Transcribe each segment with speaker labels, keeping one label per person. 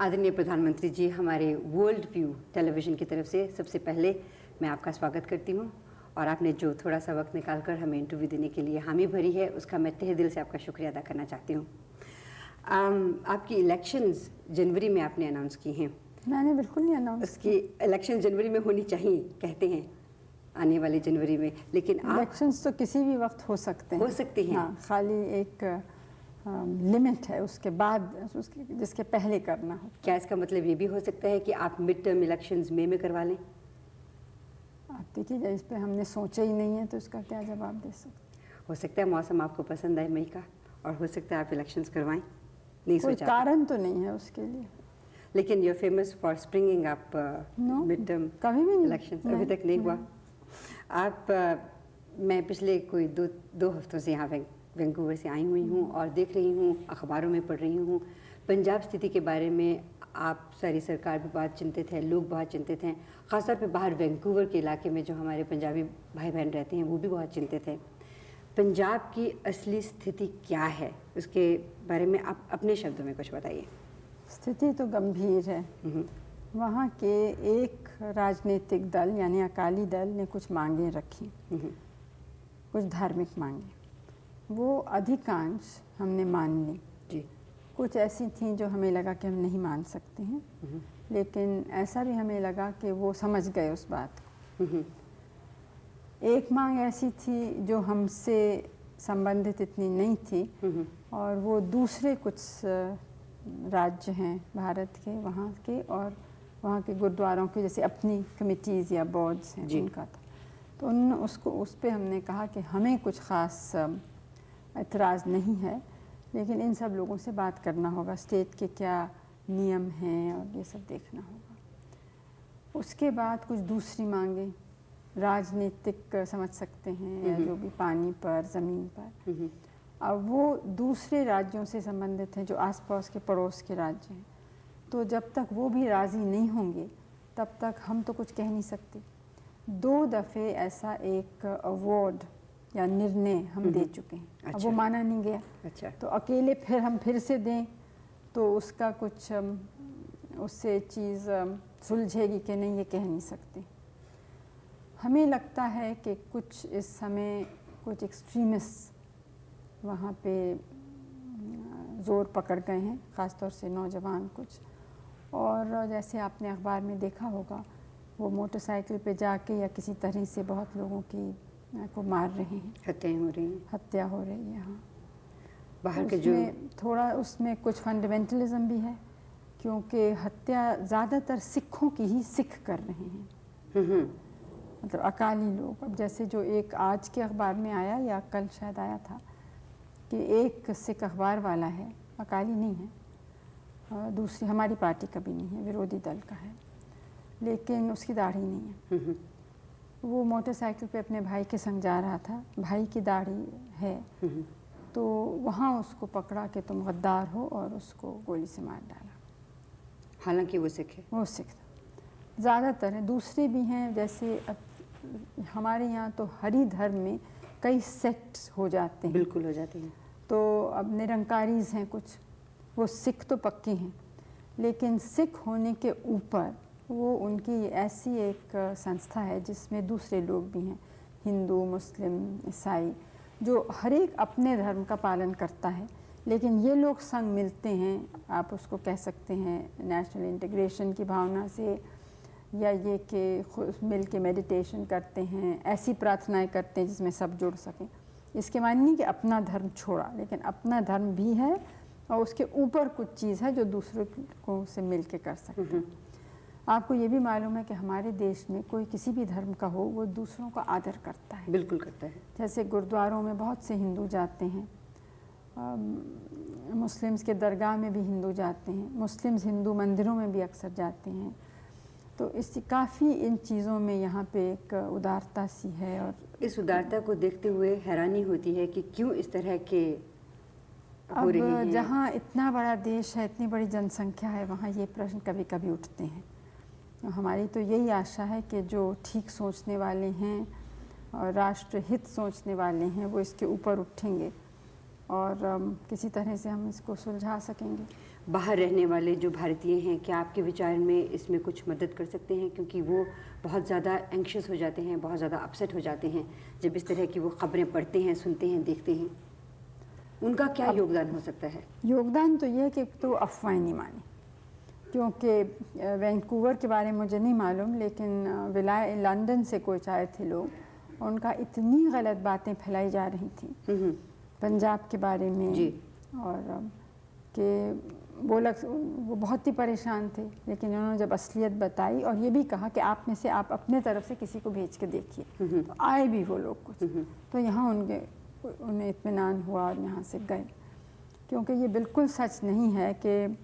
Speaker 1: आदरणीय प्रधानमंत्री जी, हमारे वर्ल्ड व्यू टेलीविज़न की तरफ से सबसे पहले मैं आपका स्वागत करती हूँ और आपने जो थोड़ा सा वक्त निकालकर हमें इंटरव्यू देने के लिए हामी भरी है, उसका मैं तहे दिल से आपका शुक्रिया अदा करना चाहती हूँ। आपकी इलेक्शंस जनवरी में आपने अनाउंस की हैं।
Speaker 2: मैंने बिल्कुल नहीं अनाउंस
Speaker 1: उसकी इलेक्शन जनवरी में होनी चाहिए, कहते हैं आने वाले जनवरी में, लेकिन
Speaker 2: इलेक्शंस तो किसी भी वक्त हो सकते हैं।
Speaker 1: हो सकती हैं।
Speaker 2: हाँ, खाली एक लिमिट है उसके बाद, जिसके पहले करना हो।
Speaker 1: क्या इसका मतलब ये भी हो सकता है कि आप मिड टर्म इलेक्शंस मई में करवा लें?
Speaker 2: आप देखिए, इस पर हमने सोचा ही नहीं है तो इसका क्या जवाब दे सकते।
Speaker 1: हो सकता है मौसम आपको पसंद आए मई का, और हो सकता है आप इलेक्शंस करवाएं। नहीं
Speaker 2: कोई
Speaker 1: सोचा
Speaker 2: कारण तो नहीं है उसके लिए।
Speaker 1: लेकिन you are famous for springing up mid term
Speaker 2: कभी भी नहीं,
Speaker 1: इलेक्शंस अभी तक नहीं हुआ। आप मैं पिछले कोई दो हफ्तों से यहाँ वैंकूवर से आई हुई हूँ और देख रही हूँ, अखबारों में पढ़ रही हूँ, पंजाब स्थिति के बारे में आप सारी सरकार भी बहुत चिंतित है, लोग बहुत चिंतित हैं, ख़ासतौर पे बाहर वैंकूवर के इलाके में जो हमारे पंजाबी भाई बहन रहते हैं वो भी बहुत चिंतित हैं। पंजाब की असली स्थिति क्या है, उसके बारे में आप अपने शब्दों में कुछ बताइए।
Speaker 2: स्थिति तो गंभीर है। वहाँ के एक राजनीतिक दल यानी अकाली दल ने कुछ मांगें रखी, कुछ धार्मिक मांगें, वो अधिकांश हमने मान ली
Speaker 1: जी।
Speaker 2: कुछ ऐसी थी जो हमें लगा कि हम नहीं मान सकते हैं, लेकिन ऐसा भी हमें लगा कि वो समझ गए उस बात को। एक मांग ऐसी थी जो हमसे संबंधित इतनी नहीं थी, और वो दूसरे कुछ राज्य हैं भारत के, वहाँ के, और वहाँ के गुरुद्वारों के जैसे अपनी कमिटीज़ या बोर्ड्स हैं उनका था। तो उस पर हमने कहा कि हमें कुछ ख़ास एतराज़ नहीं है, लेकिन इन सब लोगों से बात करना होगा, स्टेट के क्या नियम हैं और ये सब देखना होगा। उसके बाद कुछ दूसरी मांगें राजनीतिक समझ सकते हैं, या जो भी पानी पर, ज़मीन पर। अब वो दूसरे राज्यों से संबंधित हैं जो आसपास के पड़ोस के राज्य हैं, तो जब तक वो भी राज़ी नहीं होंगे तब तक हम तो कुछ कह नहीं सकते। 2 दफ़े ऐसा एक अवार्ड या निर्णय हम दे चुके हैं।
Speaker 1: अच्छा।
Speaker 2: अब वो माना नहीं गया।
Speaker 1: अच्छा।
Speaker 2: तो अकेले फिर से दें तो उसका कुछ उससे चीज़ सुलझेगी कि नहीं, ये कह नहीं सकते। हमें लगता है कि कुछ इस समय कुछ एक्सट्रीमिस्ट वहाँ पे ज़ोर पकड़ गए हैं, ख़ासतौर से नौजवान कुछ, और जैसे आपने अखबार में देखा होगा, वो मोटरसाइकिल पे जाके या किसी तरह से बहुत लोगों को मार रहे हैं, हत्या हो रही है। हाँ,
Speaker 1: बाहर के जो
Speaker 2: थोड़ा उसमें कुछ फंडामेंटलिज्म भी है, क्योंकि हत्या ज़्यादातर सिखों की ही सिख कर रहे हैं, मतलब अकाली लोग। अब जैसे जो एक आज के अखबार में आया या कल शायद आया था कि एक सिख अखबार वाला है, अकाली नहीं है, दूसरी हमारी पार्टी का भी नहीं है, विरोधी दल का है, लेकिन उसकी दाढ़ी नहीं है। वो मोटरसाइकिल पे अपने भाई के संग जा रहा था, भाई की दाढ़ी है, तो वहाँ उसको पकड़ा कि तुम गद्दार हो, और उसको गोली से मार डाला।
Speaker 1: हालांकि वो सिख है।
Speaker 2: वो सिख था। ज़्यादातर हैं, दूसरे भी हैं, जैसे हमारे यहाँ तो हरि धर्म में कई सेक्ट्स हो जाते हैं।
Speaker 1: बिल्कुल हो जाते हैं।
Speaker 2: तो अब निरंकारीज हैं कुछ, वो सिख तो पक्के हैं, लेकिन सिख होने के ऊपर वो उनकी ऐसी एक संस्था है जिसमें दूसरे लोग भी हैं, हिंदू, मुस्लिम, ईसाई, जो हर एक अपने धर्म का पालन करता है, लेकिन ये लोग संग मिलते हैं, आप उसको कह सकते हैं नेशनल इंटीग्रेशन की भावना से, या ये कि मिल के मेडिटेशन करते हैं, ऐसी प्रार्थनाएं करते हैं जिसमें सब जुड़ सकें। इसके माने नहीं कि अपना धर्म छोड़ा, लेकिन अपना धर्म भी है और उसके ऊपर कुछ चीज़ है जो दूसरों को से मिल के कर सकते हैं। आपको ये भी मालूम है कि हमारे देश में कोई किसी भी धर्म का हो, वो दूसरों का आदर करता है।
Speaker 1: बिल्कुल करता है। जैसे
Speaker 2: गुरुद्वारों में बहुत से हिंदू जाते हैं, मुस्लिम्स के दरगाह में भी हिंदू जाते हैं, मुस्लिम्स हिंदू मंदिरों में भी अक्सर जाते हैं। तो इससे काफ़ी इन चीज़ों में यहाँ पे एक उदारता सी है, और
Speaker 1: इस उदारता को देखते हुए हैरानी होती है कि क्यों इस तरह के हो रहे हैं।
Speaker 2: जहाँ इतना बड़ा देश है, इतनी बड़ी जनसंख्या है, वहाँ ये प्रश्न कभी कभी उठते हैं। हमारी तो यही आशा है कि जो ठीक सोचने वाले हैं और राष्ट्र हित सोचने वाले हैं, वो इसके ऊपर उठेंगे और किसी तरह से हम इसको सुलझा सकेंगे।
Speaker 1: बाहर रहने वाले जो भारतीय हैं, क्या आपके विचार में इसमें कुछ मदद कर सकते हैं? क्योंकि वो बहुत ज़्यादा एंक्शस हो जाते हैं, बहुत ज़्यादा अपसेट हो जाते हैं जब इस तरह की वो खबरें पढ़ते हैं, सुनते हैं, देखते हैं। उनका क्या योगदान हो सकता है?
Speaker 2: योगदान तो ये है कि तो अफवाहें नहीं मानी, क्योंकि वैंकूवर के बारे में मुझे नहीं मालूम, लेकिन लंदन से कुछ आए थे लोग, उनका इतनी गलत बातें फैलाई जा रही थी पंजाब के बारे में
Speaker 1: जी।
Speaker 2: और कि वो बहुत ही परेशान थे, लेकिन उन्होंने जब असलियत बताई और ये भी कहा कि आप में से आप अपने तरफ से किसी को भेज के देखिए, तो आए भी वो लोग कुछ, तो यहाँ उन्हें इत्मीनान हुआ और यहाँ से गए। क्योंकि ये बिल्कुल सच नहीं है कि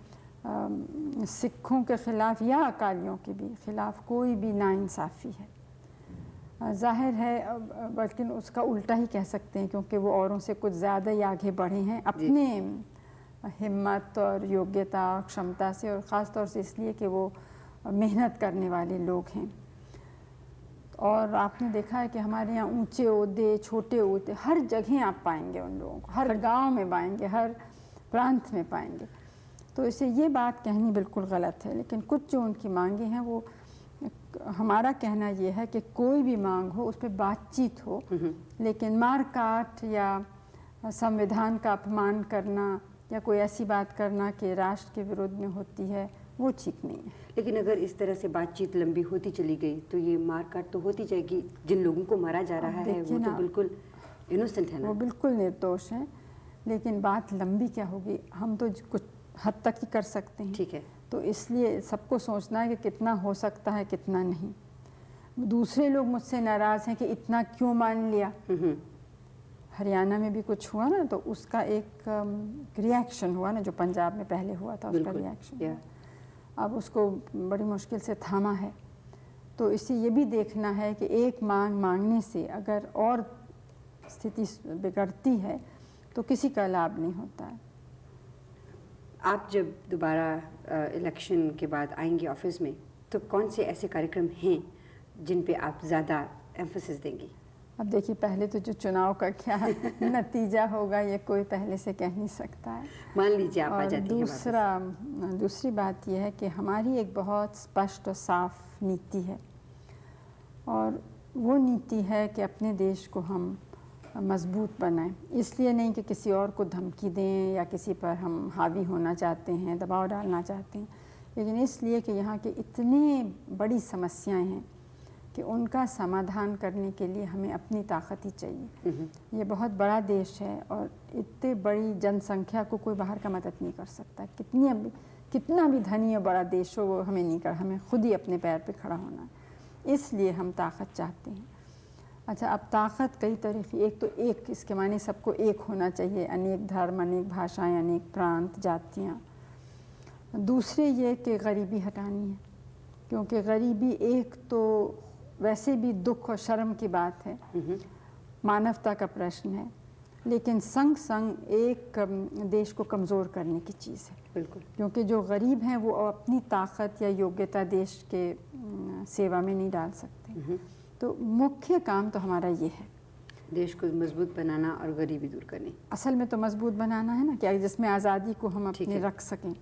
Speaker 2: सिखों के ख़िलाफ़ या अकालियों के भी ख़िलाफ़ कोई भी नाइंसाफ़ी है। ज़ाहिर है, बल्कि उसका उल्टा ही कह सकते हैं, क्योंकि वो औरों से कुछ ज़्यादा ही आगे बढ़े हैं अपने हिम्मत और योग्यता और क्षमता से, और ख़ास तौर से इसलिए कि वो मेहनत करने वाले लोग हैं। और आपने देखा है कि हमारे यहाँ ऊंचे ओहदे, छोटे ओहदे, हर जगह आप पाएंगे उन लोगों को, हर गांव में पाएंगे, हर प्रांत में पाएंगे। तो इसे ये बात कहनी बिल्कुल गलत है, लेकिन कुछ जो उनकी मांगे हैं, वो हमारा कहना ये है कि कोई भी मांग हो उस पर बातचीत हो, लेकिन मार काट या संविधान का अपमान करना या कोई ऐसी बात करना कि राष्ट्र के विरुद्ध में होती है, वो ठीक नहीं है।
Speaker 1: लेकिन अगर इस तरह से बातचीत लंबी होती चली गई तो ये मारकाट तो होती जाएगी। जिन लोगों को मारा जा रहा है वो तो बिल्कुल इनोसेंट है ना,
Speaker 2: वो बिल्कुल निर्दोष हैं, लेकिन बात लंबी क्या होगी, हम तो कुछ हद तक ही कर सकते हैं।
Speaker 1: ठीक है।
Speaker 2: तो इसलिए सबको सोचना है कि कितना हो सकता है, कितना नहीं। दूसरे लोग मुझसे नाराज़ हैं कि इतना क्यों मान लिया। हरियाणा में भी कुछ हुआ ना, तो उसका एक रिएक्शन हुआ ना, जो पंजाब में पहले हुआ था, उसका रिएक्शन अब उसको बड़ी मुश्किल से थामा है। तो इसे ये भी देखना है कि एक मांग मांगने से अगर और स्थिति बिगड़ती है तो किसी का लाभ नहीं होता है।
Speaker 1: आप जब दोबारा इलेक्शन के बाद आएंगे ऑफिस में, तो कौन से ऐसे कार्यक्रम हैं जिन पे आप ज़्यादा एम्फेसिस देंगी?
Speaker 2: अब देखिए, पहले तो जो चुनाव का क्या नतीजा होगा ये कोई पहले से कह नहीं सकता है।
Speaker 1: मान लीजिए आप आ जाती
Speaker 2: हैं। दूसरी बात यह है कि हमारी एक बहुत स्पष्ट और साफ नीति है, और वो नीति है कि अपने देश को हम मजबूत बनाएं। इसलिए नहीं कि किसी और को धमकी दें या किसी पर हम हावी होना चाहते हैं, दबाव डालना चाहते हैं, लेकिन इसलिए कि यहाँ की इतनी बड़ी समस्याएं हैं कि उनका समाधान करने के लिए हमें अपनी ताकत ही चाहिए। ये बहुत बड़ा देश है और इतने बड़ी जनसंख्या को कोई बाहर का मदद नहीं कर सकता। कितना भी धनी और बड़ा देश हो, वो हमें नहीं कर, हमें खुद ही अपने पैर पे खड़ा होना है। इसलिए हम ताकत चाहते हैं। अच्छा, अब ताकत कई तरह की, एक तो एक, इसके माने सबको एक होना चाहिए, अनेक धर्म, अनेक भाषाएं, अनेक प्रांत, जातियाँ। दूसरे ये कि गरीबी हटानी है, क्योंकि गरीबी एक तो वैसे भी दुख और शर्म की बात है, मानवता का प्रश्न है, लेकिन संग संग एक देश को कमज़ोर करने की चीज़ है।
Speaker 1: बिल्कुल।
Speaker 2: क्योंकि जो गरीब हैं वो अपनी ताकत या योग्यता देश के सेवा में नहीं डाल सकते। तो मुख्य काम तो हमारा ये है,
Speaker 1: देश को मजबूत बनाना और गरीबी दूर करनी।
Speaker 2: असल में तो मजबूत बनाना है ना, क्या जिसमें आज़ादी को हम अपने रख सकें।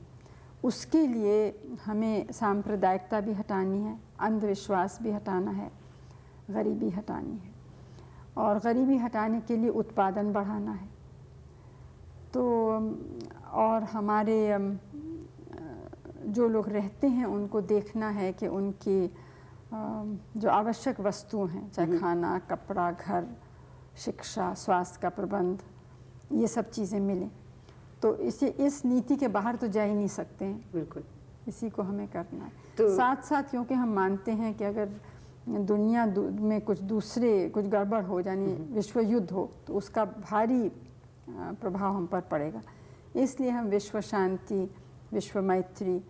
Speaker 2: उसके लिए हमें सांप्रदायिकता भी हटानी है, अंधविश्वास भी हटाना है, गरीबी हटानी है, और गरीबी हटाने के लिए उत्पादन बढ़ाना है। तो और हमारे जो लोग रहते हैं उनको देखना है कि उनकी जो आवश्यक वस्तुएं हैं, चाहे खाना, कपड़ा, घर, शिक्षा, स्वास्थ्य का प्रबंध, ये सब चीज़ें मिलें। तो इस नीति के बाहर तो जा ही नहीं सकते हैं।
Speaker 1: बिल्कुल,
Speaker 2: इसी को हमें करना है।
Speaker 1: तो
Speaker 2: साथ साथ क्योंकि हम मानते हैं कि अगर दुनिया में कुछ गड़बड़ हो, यानी विश्व युद्ध हो, तो उसका भारी प्रभाव हम पर पड़ेगा। इसलिए हम विश्व शांति, विश्व मैत्री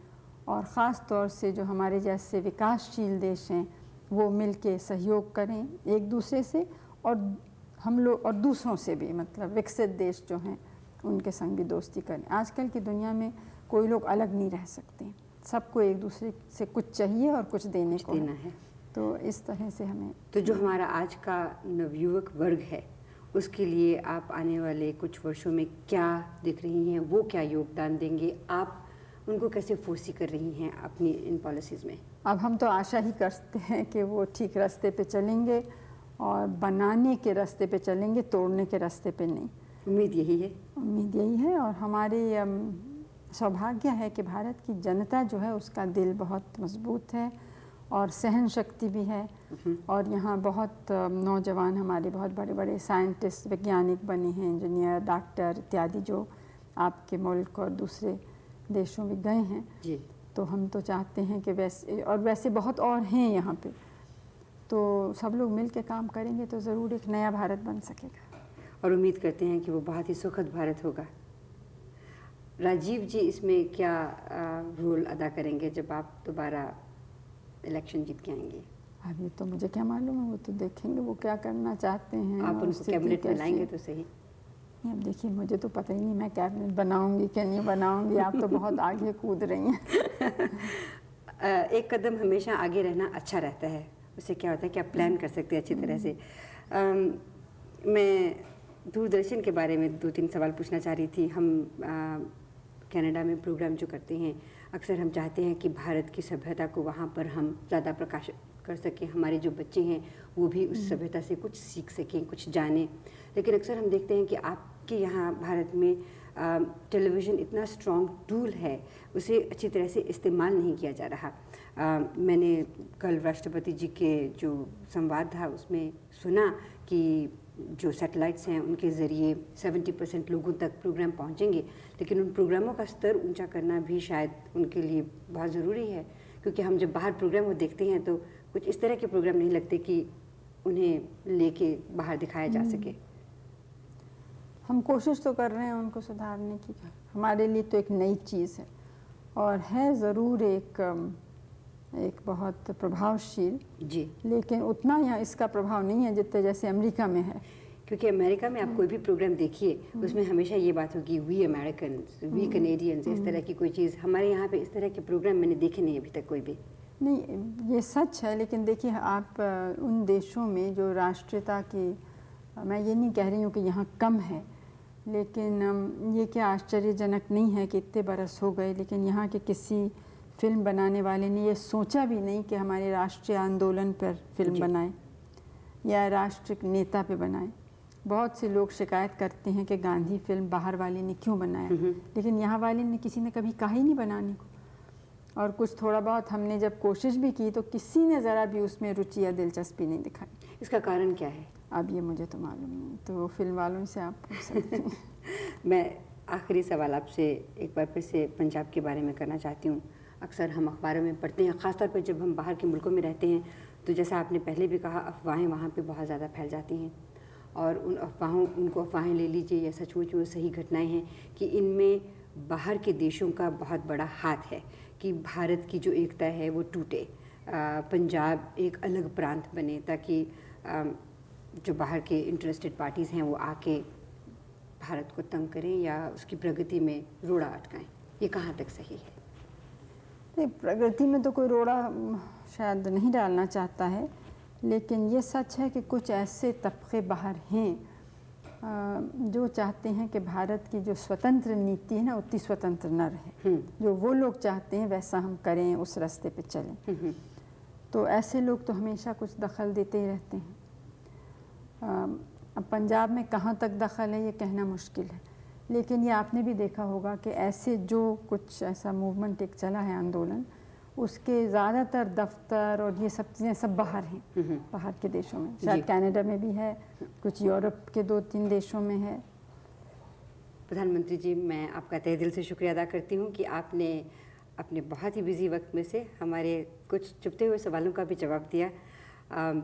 Speaker 2: और ख़ास तौर से जो हमारे जैसे विकासशील देश हैं वो मिल के सहयोग करें एक दूसरे से, और हम लोग और दूसरों से भी, मतलब विकसित देश जो हैं उनके संग भी दोस्ती करें। आजकल की दुनिया में कोई लोग अलग नहीं रह सकते, सबको एक दूसरे से कुछ चाहिए और कुछ देने को है। तो इस तरह से हमें,
Speaker 1: तो जो हमारा आज का नवयुवक वर्ग है उसके लिए आप आने वाले कुछ वर्षों में क्या देख रही हैं, वो क्या योगदान देंगे? आप उनको कैसे फोर्सी कर रही हैं अपनी इन पॉलिसीज़ में?
Speaker 2: अब हम तो आशा ही करते हैं कि वो ठीक रास्ते पे चलेंगे और बनाने के रास्ते पे चलेंगे, तोड़ने के रास्ते पे नहीं।
Speaker 1: उम्मीद यही है।
Speaker 2: उम्मीद यही है और हमारी सौभाग्य है कि भारत की जनता जो है उसका दिल बहुत मजबूत है और सहन शक्ति भी है। और यहाँ बहुत नौजवान हमारे बहुत बड़े बड़े साइंटिस्ट, वैज्ञानिक बने हैं, इंजीनियर, डॉक्टर इत्यादि, जो आपके मुल्क और दूसरे देशों में गए हैं
Speaker 1: जी।
Speaker 2: तो हम तो चाहते हैं कि वैसे बहुत और हैं यहाँ पे, तो सब लोग मिल के काम करेंगे तो ज़रूर एक नया भारत बन सकेगा।
Speaker 1: और उम्मीद करते हैं कि वो बहुत ही सुखद भारत होगा। राजीव जी इसमें क्या रोल अदा करेंगे जब आप दोबारा इलेक्शन जीत के आएंगे?
Speaker 2: अब ये तो मुझे क्या मालूम है, वो तो देखेंगे वो क्या करना चाहते हैं।
Speaker 1: आप उनको कैबिनेट में लाएंगे तो सही।
Speaker 2: अब देखिए, मुझे तो पता ही नहीं मैं कैबिनेट बनाऊंगी कि नहीं बनाऊंगी। आप तो बहुत आगे कूद रही हैं।
Speaker 1: एक कदम हमेशा आगे रहना अच्छा रहता है। उससे क्या होता है कि आप प्लान कर सकते हैं अच्छी तरह से। मैं दूरदर्शन के बारे में 2-3 सवाल पूछना चाह रही थी। हम कनाडा में प्रोग्राम जो करते हैं, अक्सर हम चाहते हैं कि भारत की सभ्यता को वहाँ पर हम ज़्यादा प्रकाशित कर सकें, हमारे जो बच्चे हैं वो भी उस सभ्यता से कुछ सीख सकें, कुछ जानें। लेकिन अक्सर हम देखते हैं कि आपके यहाँ भारत में टेलीविज़न इतना स्ट्रॉन्ग टूल है, उसे अच्छी तरह से इस्तेमाल नहीं किया जा रहा। मैंने कल राष्ट्रपति जी के जो संवाद था उसमें सुना कि जो सैटेलाइट्स हैं उनके ज़रिए 70% लोगों तक प्रोग्राम पहुंचेंगे, लेकिन उन प्रोग्रामों का स्तर ऊंचा करना भी शायद उनके लिए बहुत ज़रूरी है, क्योंकि हम जब बाहर प्रोग्राम को देखते हैं तो कुछ इस तरह के प्रोग्राम नहीं लगते कि उन्हें लेके बाहर दिखाया जा सके।
Speaker 2: हम कोशिश तो कर रहे हैं उनको सुधारने की। हमारे लिए तो एक नई चीज़ है और है ज़रूर एक बहुत प्रभावशील
Speaker 1: जी,
Speaker 2: लेकिन उतना यहाँ इसका प्रभाव नहीं है जितने जैसे अमेरिका में है।
Speaker 1: क्योंकि अमेरिका में आप कोई भी प्रोग्राम देखिए उसमें हमेशा ये बात होगी वी अमेरिकन्स, वी कनेडियंस, इस तरह की कोई चीज़। हमारे यहाँ पे इस तरह के प्रोग्राम मैंने देखे नहीं अभी तक कोई भी।
Speaker 2: नहीं, ये सच है, लेकिन देखिए आप उन देशों में जो राष्ट्रीयता की, मैं ये नहीं कह रही हूँ कि यहाँ कम है, लेकिन ये क्या आश्चर्यजनक नहीं है कि इतने बरस हो गए लेकिन यहाँ के किसी फिल्म बनाने वाले ने ये सोचा भी नहीं कि हमारे राष्ट्रीय आंदोलन पर फिल्म बनाए या राष्ट्रीय नेता पे बनाए। बहुत से लोग शिकायत करते हैं कि गांधी फिल्म बाहर वाले ने क्यों बनाया, लेकिन यहाँ वाले ने किसी ने कभी कहा ही नहीं बनाने को। और कुछ थोड़ा बहुत हमने जब कोशिश भी की तो किसी ने ज़रा भी उसमें रुचि या दिलचस्पी नहीं दिखाई।
Speaker 1: इसका कारण क्या है?
Speaker 2: अब ये मुझे तो मालूम नहीं, तो फिल्म वालों से आप पूछ सकते हैं।
Speaker 1: मैं आखिरी सवाल आपसे एक बार फिर से पंजाब के बारे में करना चाहती हूँ। अक्सर हम अखबारों में पढ़ते हैं, ख़ासतौर पर जब हम बाहर के मुल्कों में रहते हैं, तो जैसा आपने पहले भी कहा, अफवाहें वहाँ पे बहुत ज़्यादा फैल जाती हैं और उनको अफवाहें ले लीजिए या सचमुच में सही घटनाएं हैं कि इनमें बाहर के देशों का बहुत बड़ा हाथ है कि भारत की जो एकता है वो टूटे, पंजाब एक अलग प्रांत बने, ताकि जो बाहर के इंटरेस्टेड पार्टीज़ हैं वो आके भारत को तंग करें या उसकी प्रगति में रोड़ा अटकाएं। ये कहाँ तक सही है?
Speaker 2: नहीं, प्रगति में तो कोई रोड़ा शायद नहीं डालना चाहता है, लेकिन ये सच है कि कुछ ऐसे तबके बाहर हैं जो चाहते हैं कि भारत की जो स्वतंत्र नीति है ना उतनी स्वतंत्र न रहे। जो वो लोग चाहते हैं वैसा हम करें, उस रास्ते पे चलें। तो ऐसे लोग तो हमेशा कुछ दखल देते ही रहते हैं। अब पंजाब में कहाँ तक दखल है ये कहना मुश्किल है, लेकिन ये आपने भी देखा होगा कि ऐसे जो कुछ ऐसा मूवमेंट एक चला है, आंदोलन, उसके ज़्यादातर दफ्तर और ये सब चीज़ें सब बाहर हैं, बाहर के देशों में। शायद कनाडा में भी है, कुछ यूरोप के 2-3 देशों में है।
Speaker 1: प्रधानमंत्री जी, मैं आपका तहे दिल से शुक्रिया अदा करती हूँ कि आपने अपने बहुत ही बिजी वक्त में से हमारे कुछ चुपते हुए सवालों का भी जवाब दिया।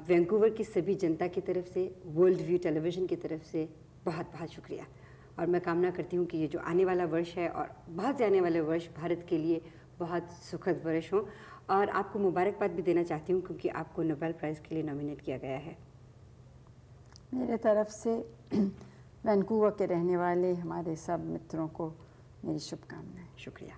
Speaker 1: वैंकूवर की सभी जनता की तरफ से, वर्ल्ड व्यू टेलीविज़न की तरफ से बहुत बहुत शुक्रिया। और मैं कामना करती हूँ कि ये जो आने वाला वर्ष है और बहुत से आने वाले वर्ष भारत के लिए बहुत सुखद वर्ष हों। और आपको मुबारकबाद भी देना चाहती हूँ क्योंकि आपको नोबेल प्राइज़ के लिए नॉमिनेट किया गया है।
Speaker 2: मेरे तरफ से वैंकूवर के रहने वाले हमारे सब मित्रों को मेरी शुभकामनाएं।
Speaker 1: शुक्रिया।